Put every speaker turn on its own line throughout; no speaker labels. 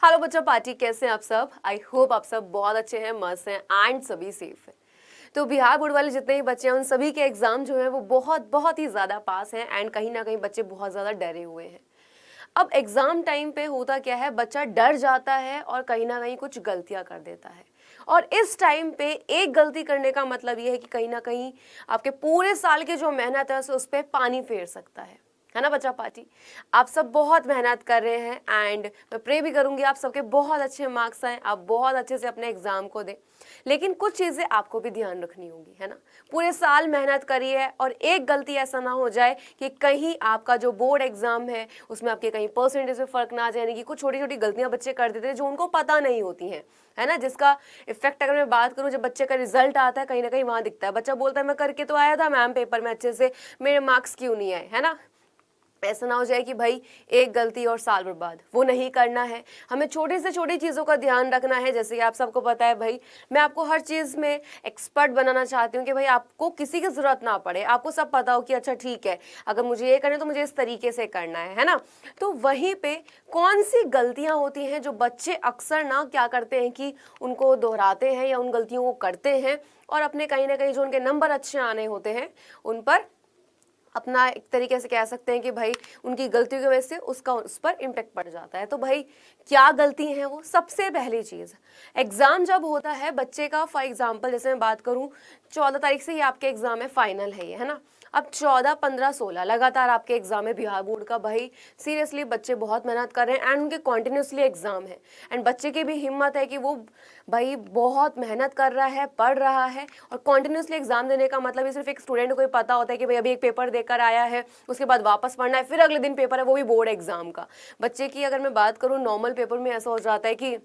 Hello बच्चा party, कैसे हैं आप सब। आई होप आप सब बहुत अच्छे हैं, मस्त हैं एंड सभी सेफ हैं। तो बिहार बोर्ड वाले जितने भी बच्चे हैं उन सभी के एग्जाम जो है वो बहुत बहुत ही ज़्यादा पास हैं एंड कहीं ना कहीं बच्चे बहुत ज़्यादा डरे हुए हैं। अब एग्जाम टाइम पे होता क्या है, बच्चा डर जाता है और कहीं ना कहीं कुछ गलतियां कर देता है। और इस टाइम पे एक गलती करने का मतलब ये है कि कहीं ना कहीं आपके पूरे साल की जो मेहनत है उस पर पानी फेर सकता है ना बच्चा पार्टी। आप सब बहुत मेहनत कर रहे हैं एंड मैं प्रे भी करूंगी आप सबके बहुत अच्छे मार्क्स आए, आप बहुत अच्छे से अपने एग्जाम को दें। लेकिन कुछ चीज़ें आपको भी ध्यान रखनी होगी, है ना। पूरे साल मेहनत करी है और एक गलती ऐसा ना हो जाए कि कहीं आपका जो बोर्ड एग्जाम है उसमें आपके कहीं परसेंटेज में फर्क ना आ जाए। यानी कि कुछ छोटी छोटी गलतियां बच्चे कर देते हैं जो उनको पता नहीं होती हैं, है ना। जिसका इफेक्ट अगर मैं बात करूं, जब बच्चे का रिजल्ट आता है कहीं ना कहीं वहां दिखता है। बच्चा बोलता है मैं करके तो आया था मैम पेपर में अच्छे से, मेरे मार्क्स क्यों नहीं आए, है ना। ऐसा ना हो जाए कि भाई एक गलती और साल बर्बाद, वो नहीं करना है। हमें छोटी से छोटी चीज़ों का ध्यान रखना है। जैसे कि आप सबको पता है भाई, मैं आपको हर चीज़ में एक्सपर्ट बनाना चाहती हूँ कि भाई आपको किसी की ज़रूरत ना पड़े, आपको सब पता हो कि अच्छा ठीक है अगर मुझे ये करना है तो मुझे इस तरीके से करना है ना। तो वहीं पे कौन सी गलतियाँ होती हैं जो बच्चे अक्सर ना क्या करते हैं कि उनको दोहराते हैं या उन गलतियों को करते हैं और अपने कहीं ना कहीं जो उनके नंबर अच्छे आने होते हैं उन पर अपना एक तरीके से कह सकते हैं कि भाई उनकी गलतियों की वजह से उसका उस पर इम्पेक्ट पड़ जाता है। तो भाई क्या गलती है वो, सबसे पहली चीज़, एग्ज़ाम जब होता है बच्चे का, फॉर एग्जांपल जैसे मैं बात करूं 14 तारीख से ही आपके एग्ज़ाम है, फाइनल है ये, है ना। अब 14, 15, 16 लगातार आपके एग्जाम है बिहार बोर्ड का। भाई सीरियसली बच्चे बहुत मेहनत कर रहे हैं एंड उनके कॉन्टिन्यूसली एग्जाम है एंड बच्चे की भी हिम्मत है कि वो भाई बहुत मेहनत कर रहा है, पढ़ रहा है। और कॉन्टिन्यूसली एग्जाम देने का मतलब ये सिर्फ एक स्टूडेंट को ही पता होता है कि भाई अभी एक पेपर देकर आया है, उसके बाद वापस पढ़ना है, फिर अगले दिन पेपर है, वो भी बोर्ड एग्जाम का। बच्चे की अगर मैं बात करूँ नॉर्मल पेपर में ऐसा हो जाता है कि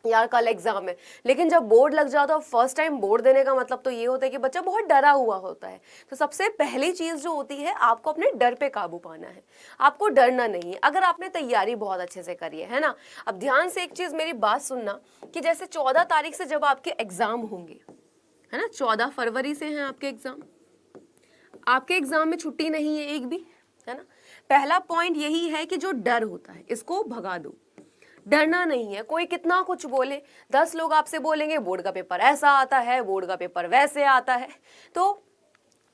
यार कल एग्जाम है, लेकिन जब बोर्ड लग जाता है, फर्स्ट टाइम बोर्ड देने का मतलब तो ये होता है कि बच्चा बहुत डरा हुआ होता है। तो सबसे पहली चीज जो होती है, आपको अपने डर पे काबू पाना है। आपको डरना नहीं है अगर आपने तैयारी बहुत अच्छे से करी है ना। अब ध्यान से एक चीज मेरी बात सुनना कि जैसे 14 तारीख से जब आपके एग्जाम होंगे, है ना, 14 फरवरी से हैं आपके एग्जाम, आपके एग्जाम में छुट्टी नहीं है एक भी, है ना। पहला पॉइंट यही है कि जो डर होता है इसको भगा दो। डरना नहीं है, कोई कितना कुछ बोले, 10 लोग आपसे बोलेंगे बोर्ड का पेपर ऐसा आता है, बोर्ड का पेपर वैसे आता है, तो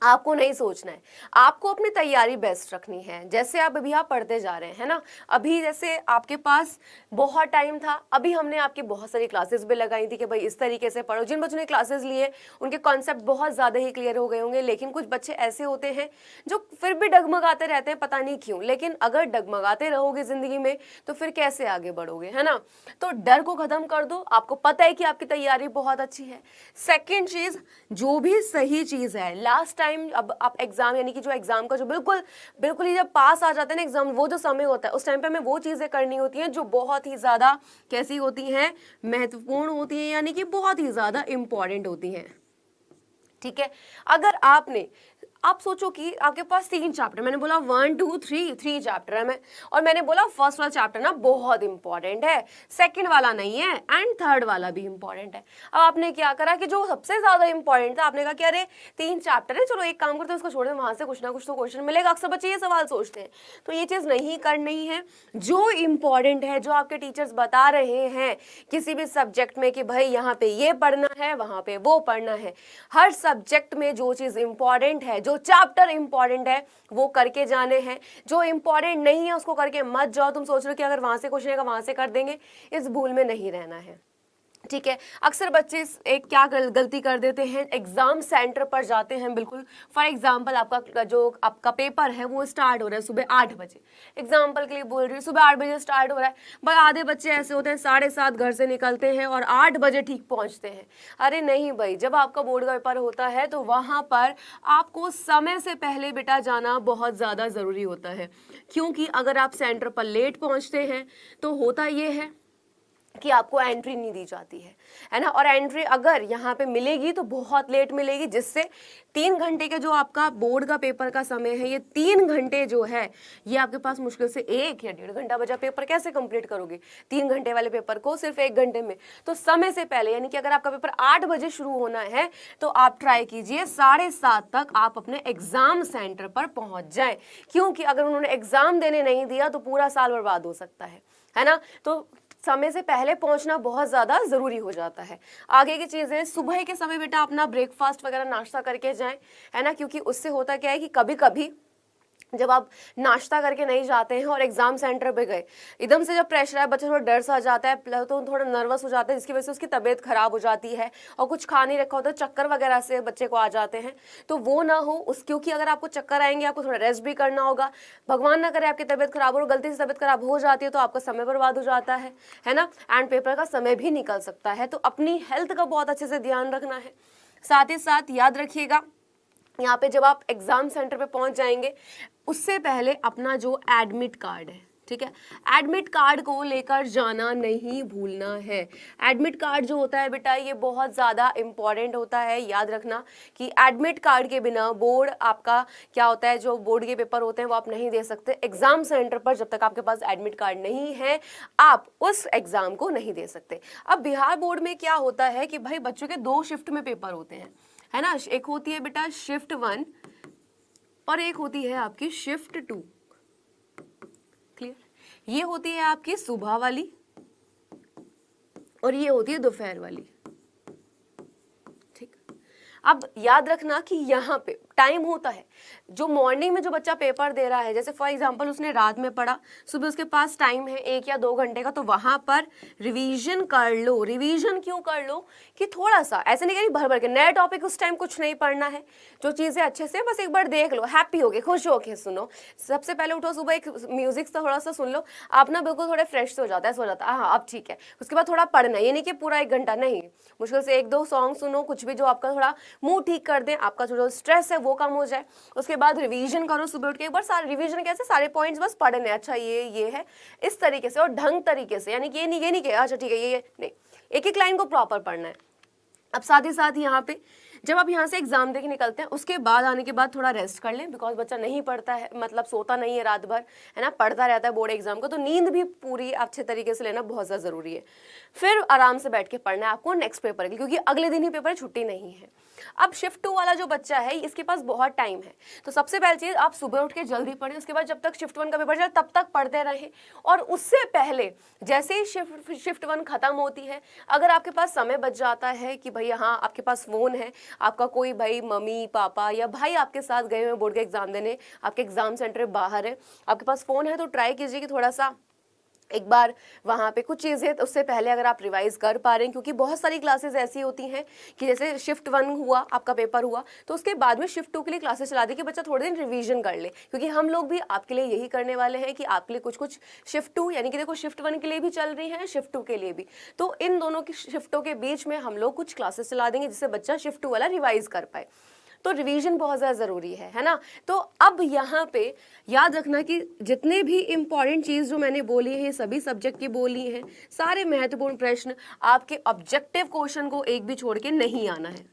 आपको नहीं सोचना है। आपको अपनी तैयारी बेस्ट रखनी है। जैसे आप अभी आप पढ़ते जा रहे हैं, है ना। अभी जैसे आपके पास बहुत टाइम था, अभी हमने आपकी बहुत सारी क्लासेस भी लगाई थी कि भाई इस तरीके से पढ़ो। जिन बच्चों ने क्लासेस लिए उनके कॉन्सेप्ट बहुत ज़्यादा ही क्लियर हो गए होंगे। लेकिन कुछ बच्चे ऐसे होते हैं जो फिर भी डगमगाते रहते हैं, पता नहीं क्यों। लेकिन अगर डगमगाते रहोगे ज़िंदगी में तो फिर कैसे आगे बढ़ोगे, है ना। तो डर को ख़त्म कर दो, आपको पता है कि आपकी तैयारी बहुत अच्छी है। सेकेंड चीज़, जो भी सही चीज़ है, लास्ट टाइम अब आप एग्जाम यानी कि जो एग्जाम का जो बिल्कुल बिल्कुल ही जब पास आ जाते हैं ना एग्जाम, वो जो समय होता है उस टाइम पे हमें वो चीज़ें करनी होती हैं जो बहुत ही ज़्यादा कैसी होती हैं, महत्वपूर्ण होती हैं, यानी कि बहुत ही ज़्यादा इंपॉर्टेंट होती हैं। ठीक है, अगर आपने, आप सोचो कि आपके पास 3 चैप्टर, मैंने बोला 1 2 3 चैप्टर है मैं, और मैंने बोला फर्स्ट वाला चैप्टर ना बहुत इंपॉर्टेंट है, सेकंड वाला नहीं है एंड थर्ड वाला भी इंपॉर्टेंट है। अब आपने क्या करा कि जो सबसे ज्यादा इंपॉर्टेंट था आपने कहा कि अरे 3 चैप्टर है, चलो एक काम करते हैं उसको छोड़ दें, वहां से कुछ ना कुछ तो क्वेश्चन मिलेगा। अक्सर बच्चे ये सवाल सोचते हैं, तो ये चीज नहीं करनी है। जो इंपॉर्टेंट है, जो आपके टीचर्स बता रहे हैं किसी भी सब्जेक्ट में कि भाई यहाँ पे ये पढ़ना है, वहां पे वो पढ़ना है, हर सब्जेक्ट में जो चीज इंपॉर्टेंट है, जो चैप्टर इंपॉर्टेंट है वो करके जाने हैं। जो इंपॉर्टेंट नहीं है उसको करके मत जाओ। तुम सोच रहे हो कि अगर वहां से क्वेश्चन आएगा वहां से कर देंगे, इस भूल में नहीं रहना है। ठीक है, अक्सर बच्चे एक क्या गलती कर देते हैं, एग्जाम सेंटर पर जाते हैं। बिल्कुल फॉर एग्जांपल आपका जो आपका पेपर है वो स्टार्ट हो रहा है सुबह 8 बजे, एग्जांपल के लिए बोल रही हूँ, सुबह 8 बजे स्टार्ट हो रहा है। बस आधे बच्चे ऐसे होते हैं 7:30 घर से निकलते हैं और 8 बजे ठीक पहुंचते हैं। अरे नहीं भाई, जब आपका बोर्ड का पेपर होता है तो वहां पर आपको समय से पहले बेटा जाना बहुत ज़्यादा ज़रूरी होता है। क्योंकि अगर आप सेंटर पर लेट पहुंचते हैं तो होता ये है कि आपको एंट्री नहीं दी जाती है ना। और एंट्री अगर यहाँ पे मिलेगी तो बहुत लेट मिलेगी, जिससे 3 घंटे के जो आपका बोर्ड का पेपर का समय है, ये 3 घंटे जो है ये आपके पास मुश्किल से 1 या 1.5 घंटा बचा। पेपर कैसे कंप्लीट करोगे 3 घंटे वाले पेपर को सिर्फ 1 घंटे में। तो समय से पहले, यानी कि अगर आपका पेपर 8 बजे शुरू होना है तो आप ट्राई कीजिए 7:30 तक आप अपने एग्जाम सेंटर पर पहुंच जाए। क्योंकि अगर उन्होंने एग्जाम देने नहीं दिया तो पूरा साल बर्बाद हो सकता है ना। तो समय से पहले पहुंचना बहुत ज़्यादा ज़रूरी हो जाता है। आगे की चीज़ें, सुबह के समय बेटा अपना ब्रेकफास्ट वगैरह नाश्ता करके जाएं, है ना, क्योंकि उससे होता क्या है कि कभी कभी जब आप नाश्ता करके नहीं जाते हैं और एग्जाम सेंटर पे गए, एकदम से जब प्रेशर है, बच्चा थोड़ा डर सा आ जाता है, तो थोड़ा नर्वस हो जाता है, जिसकी वजह से उसकी तबीयत खराब हो जाती है और कुछ खा नहीं रखा होता, चक्कर वगैरह से बच्चे को आ जाते हैं। तो वो ना हो उस, क्योंकि अगर आपको चक्कर आएंगे आपको थोड़ा रेस्ट भी करना होगा। भगवान ना करे आपकी तबीयत खराब हो और गलती से तबीयत खराब हो जाती है तो आपका समय बर्बाद हो जाता है ना, एंड पेपर का समय भी निकल सकता है। तो अपनी हेल्थ का बहुत अच्छे से ध्यान रखना है। साथ ही साथ याद रखिएगा, यहाँ पे जब आप एग्जाम सेंटर पे पहुंच जाएंगे उससे पहले अपना जो एडमिट कार्ड है, ठीक है, एडमिट कार्ड को लेकर जाना नहीं भूलना है। एडमिट कार्ड जो होता है बेटा ये बहुत ज़्यादा इम्पॉर्टेंट होता है। याद रखना कि एडमिट कार्ड के बिना बोर्ड आपका क्या होता है, जो बोर्ड के पेपर होते हैं वो आप नहीं दे सकते। एग्जाम सेंटर पर जब तक आपके पास एडमिट कार्ड नहीं है आप उस एग्जाम को नहीं दे सकते। अब बिहार बोर्ड में क्या होता है कि भाई बच्चों के 2 शिफ्ट में पेपर होते हैं, है ना। एक होती है बेटा शिफ्ट 1 और एक होती है आपकी शिफ्ट 2। क्लियर? ये होती है आपकी सुबह वाली और ये होती है दोपहर वाली। ठीक, अब याद रखना कि यहाँ पे टाइम होता है, जो मॉर्निंग में जो बच्चा पेपर दे रहा है, जैसे फॉर एग्जांपल उसने रात में पढ़ा, सुबह उसके पास टाइम है 1 या 2 घंटे का, तो वहां पर रिवीजन कर लो। रिवीजन क्यों कर लो कि थोड़ा सा, ऐसे नहीं करी भर भर के नए टॉपिक उस टाइम कुछ नहीं पढ़ना है, जो चीजें अच्छे से बस एक बार देख लो, हैप्पी हो गए, खुश हो के सुनो। सबसे पहले उठो, सुबह एक म्यूजिक से थोड़ा सा सुन लो, आप ना बिल्कुल थोड़े फ्रेश हो जाता है, सो जाता है, हाँ अब ठीक है। उसके बाद थोड़ा पढ़ना, ये नहीं कि पूरा 1 घंटा नहीं, मुश्किल से 1-2 सॉन्ग सुनो, कुछ भी जो आपका थोड़ा मूड ठीक कर दे, आपका जो स्ट्रेस है वो कम हो जाए। उसके बाद रिवीजन करो, सुबह उठ के एक बार सारे रिवीजन कैसे, सारे पॉइंट्स बस पढ़ने, अच्छा ये है, इस तरीके से और ढंग तरीके से, यानी कि ये नहीं कि अच्छा ठीक है ये नहीं, एक एक लाइन को प्रॉपर पढ़ना है। अब साथ ही साथ यहाँ पे जब आप यहाँ से एग्जाम देके निकलते हैं उसके बाद आने के बाद थोड़ा रेस्ट कर लें, बिकॉज बच्चा नहीं पढ़ता है, मतलब सोता नहीं है रात भर, है ना, पढ़ता रहता है बोर्ड एग्जाम को, तो नींद भी पूरी अच्छे तरीके से लेना बहुत ज़्यादा ज़रूरी है। फिर आराम से बैठ के पढ़ना है आपको नेक्स्ट पेपर के, क्योंकि अगले दिन ही पेपर, छुट्टी नहीं है। अब शिफ्ट 2 वाला जो बच्चा है इसके पास बहुत टाइम है, तो सबसे पहली चीज़ आप सुबह उठ के जल्दी पढ़ें, उसके बाद जब तक शिफ्ट 1 का पेपर चले तब तक पढ़ते रहें, और उससे पहले जैसे ही शिफ्ट 1 खत्म होती है, अगर आपके पास समय बच जाता है कि भैया हाँ आपके पास फ़ोन है, आपका कोई भाई मम्मी पापा या भाई आपके साथ गए हुए बोर्ड के एग्जाम देने, आपके एग्जाम सेंटर बाहर है, आपके पास फ़ोन है, तो ट्राई कीजिए कि थोड़ा सा एक बार वहाँ पे कुछ चीज़ें उससे पहले अगर आप रिवाइज कर पा रहे हैं, क्योंकि बहुत सारी क्लासेस ऐसी होती हैं कि जैसे शिफ्ट 1 हुआ, आपका पेपर हुआ, तो उसके बाद में शिफ्ट 2 के लिए क्लासेस चला दी कि बच्चा थोड़े दिन रिवीजन कर ले, क्योंकि हम लोग भी आपके लिए यही करने वाले हैं कि आपके लिए कुछ कुछ शिफ्ट 2, यानी कि देखो शिफ्ट 1 के लिए भी चल रही है, शिफ्ट 2 के लिए भी, तो इन दोनों की शिफ्टों के बीच में हम लोग कुछ क्लासेस चला देंगे जिससे बच्चा शिफ्ट 2 वाला रिवाइज कर पाए। तो रिवीजन बहुत ज़्यादा ज़रूरी है ना। तो अब यहाँ पे याद रखना कि जितने भी इम्पॉर्टेंट चीज़ जो मैंने बोली है सभी सब्जेक्ट की बोली हैं, सारे महत्वपूर्ण प्रश्न आपके ऑब्जेक्टिव क्वेश्चन को एक भी छोड़ के नहीं आना है।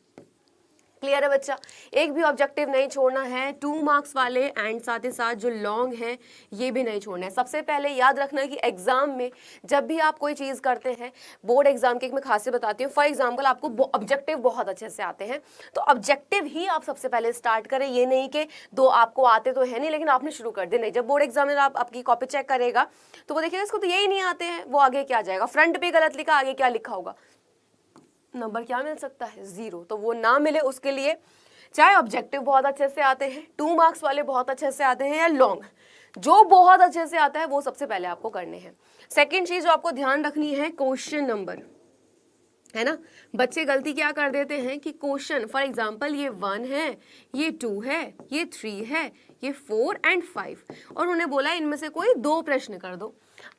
क्लियर है बच्चा, एक भी ऑब्जेक्टिव नहीं छोड़ना है, 2 मार्क्स वाले एंड साथ ही साथ जो लॉन्ग है ये भी नहीं छोड़ना है। सबसे पहले याद रखना कि एग्जाम में जब भी आप कोई चीज़ करते हैं, बोर्ड एग्जाम की एक मैं खासियत बताती हूँ, फॉर एग्जाम्पल आपको ऑब्जेक्टिव बहुत अच्छे से आते हैं, तो ऑब्जेक्टिव ही आप सबसे पहले स्टार्ट करें, ये नहीं कि 2 आपको आते तो है नहीं लेकिन आपने शुरू कर दिया, नहीं। जब बोर्ड एग्जाम में आप आपकी कॉपी चेक करेगा तो वो देखिएगा इसको तो यही नहीं आते हैं, वो आगे क्या जाएगा, फ्रंट पे गलत लिखा, आगे क्या लिखा होगा, नंबर क्या मिल सकता है, 0। तो वो ना मिले उसके लिए चाहे ऑब्जेक्टिव बहुत अच्छे से आते हैं, 2 मार्क्स वाले बहुत अच्छे से आते हैं, या लॉन्ग जो बहुत अच्छे से आता है वो सबसे पहले आपको करने हैं। सेकंड चीज जो आपको ध्यान रखनी है, क्वेश्चन नंबर, है ना। बच्चे गलती क्या कर देते हैं कि क्वेश्चन फॉर एग्जांपल ये 1 है, ये 2 है, ये 3 है, ये 4 एंड 5, और उन्हें बोला इनमें से कोई 2 प्रश्न कर दो।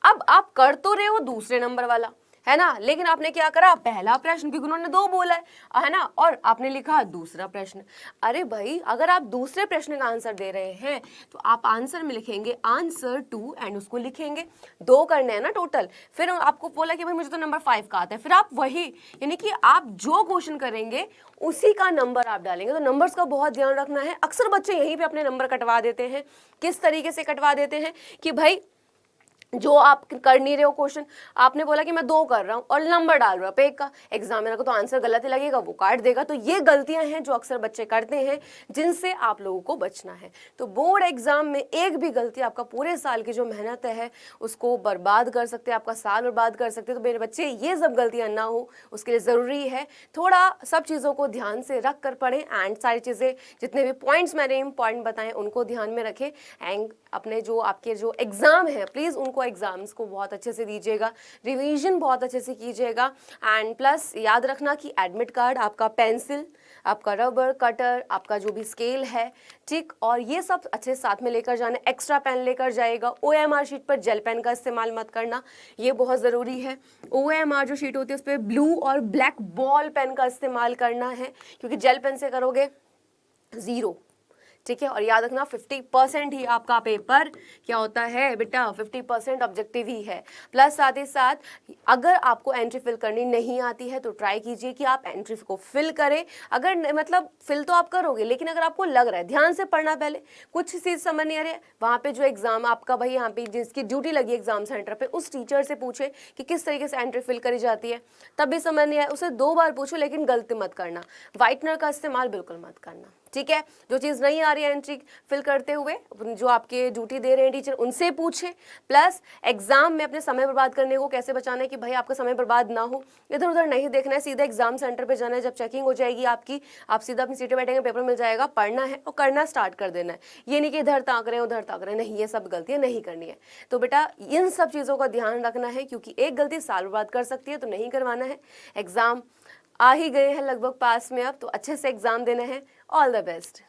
अब आप कर तो रहे हो दूसरे नंबर वाला, है ना, लेकिन आपने क्या करा, पहला प्रश्न, क्योंकि उन्होंने 2 बोला है ना, और आपने लिखा दूसरा प्रश्न। अरे भाई अगर आप दूसरे प्रश्न का आंसर दे रहे हैं तो आप आंसर में लिखेंगे आंसर 2 एंड उसको लिखेंगे, 2 करने हैं ना टोटल। फिर आपको बोला कि भाई मुझे तो नंबर 5 का आता है, फिर आप वही, यानी कि आप जो क्वेश्चन करेंगे उसी का नंबर आप डालेंगे। तो नंबर्स का बहुत ध्यान रखना है। अक्सर बच्चे यहीं पे अपने नंबर कटवा देते हैं। किस तरीके से कटवा देते हैं कि भाई जो आप कर नहीं रहे हो क्वेश्चन, आपने बोला कि मैं 2 कर रहा हूँ और नंबर डाल रहा हूँ पे का, एग्जामिनर को तो आंसर गलत ही लगेगा, वो काट देगा। तो ये गलतियां हैं जो अक्सर बच्चे करते हैं, जिनसे आप लोगों को बचना है। तो बोर्ड एग्जाम में एक भी गलती आपका पूरे साल की जो मेहनत है उसको बर्बाद कर सकते हैं, आपका साल बर्बाद कर सकते हैं। तो मेरे बच्चे ये सब गलतियां ना हो, उसके लिए ज़रूरी है थोड़ा सब चीज़ों को ध्यान से रख कर पढ़ें, एंड सारी चीज़ें जितने भी पॉइंट्स मैंने इंपॉर्टेंट बताएं उनको ध्यान में रखें। एंड अपने जो आपके जो एग्ज़ाम है प्लीज़ उनको एग्ज़ाम्स को बहुत अच्छे से दीजिएगा, रिवीजन बहुत अच्छे से कीजिएगा। एंड प्लस याद रखना कि एडमिट कार्ड, आपका पेंसिल, आपका रबर कटर, आपका जो भी स्केल है, ठीक, और ये सब अच्छे साथ में लेकर जाना। एक्स्ट्रा पेन लेकर जाएगा। OMR शीट पर जेल पेन का इस्तेमाल मत करना, ये बहुत ज़रूरी है। OMR जो शीट होती है उस पर ब्लू और ब्लैक बॉल पेन का इस्तेमाल करना है, क्योंकि जेल पेन से करोगे 0, ठीक है। और याद रखना 50% ही आपका पेपर क्या होता है बेटा, 50% ऑब्जेक्टिव ही है। प्लस साथ ही साथ अगर आपको एंट्री फिल करनी नहीं आती है तो ट्राई कीजिए कि आप एंट्री को फिल करें। अगर मतलब फिल तो आप करोगे, लेकिन अगर आपको लग रहा है, ध्यान से पढ़ना, पहले कुछ चीज़ समझ नहीं आ रही है, वहाँ पे जो एग्जाम आपका भाई यहाँ पे जिसकी ड्यूटी लगी एग्जाम सेंटर पे, उस टीचर से पूछे कि किस तरीके से एंट्री फिल करी जाती है। तब भी समझ नहीं आया, उसे 2 बार पूछो, लेकिन गलती मत करना, व्हाइटनर का इस्तेमाल बिल्कुल मत करना, ठीक है। जो चीज़ नहीं आ रही है एंट्री फिल करते हुए, जो आपके ड्यूटी दे रहे हैं टीचर, उनसे पूछें। प्लस एग्जाम में अपने समय बर्बाद करने को कैसे बचाना है कि भाई आपका समय बर्बाद ना हो, इधर उधर नहीं देखना है, सीधा एग्जाम सेंटर पे जाना है। जब चेकिंग हो जाएगी आपकी, आप सीधा अपनी सीटें बैठेंगे, पेपर मिल जाएगा, पढ़ना है और करना स्टार्ट कर देना है। ये नहीं कि इधर ताक रहे हैं उधर ताक रहे हैं, नहीं, ये सब गलतियां नहीं करनी है। तो बेटा इन सब चीज़ों का ध्यान रखना है, क्योंकि एक गलती साल बर्बाद कर सकती है, तो नहीं करवाना है। एग्जाम आ ही गए हैं लगभग पास में अब, तो अच्छे से एग्जाम देना है। All the best.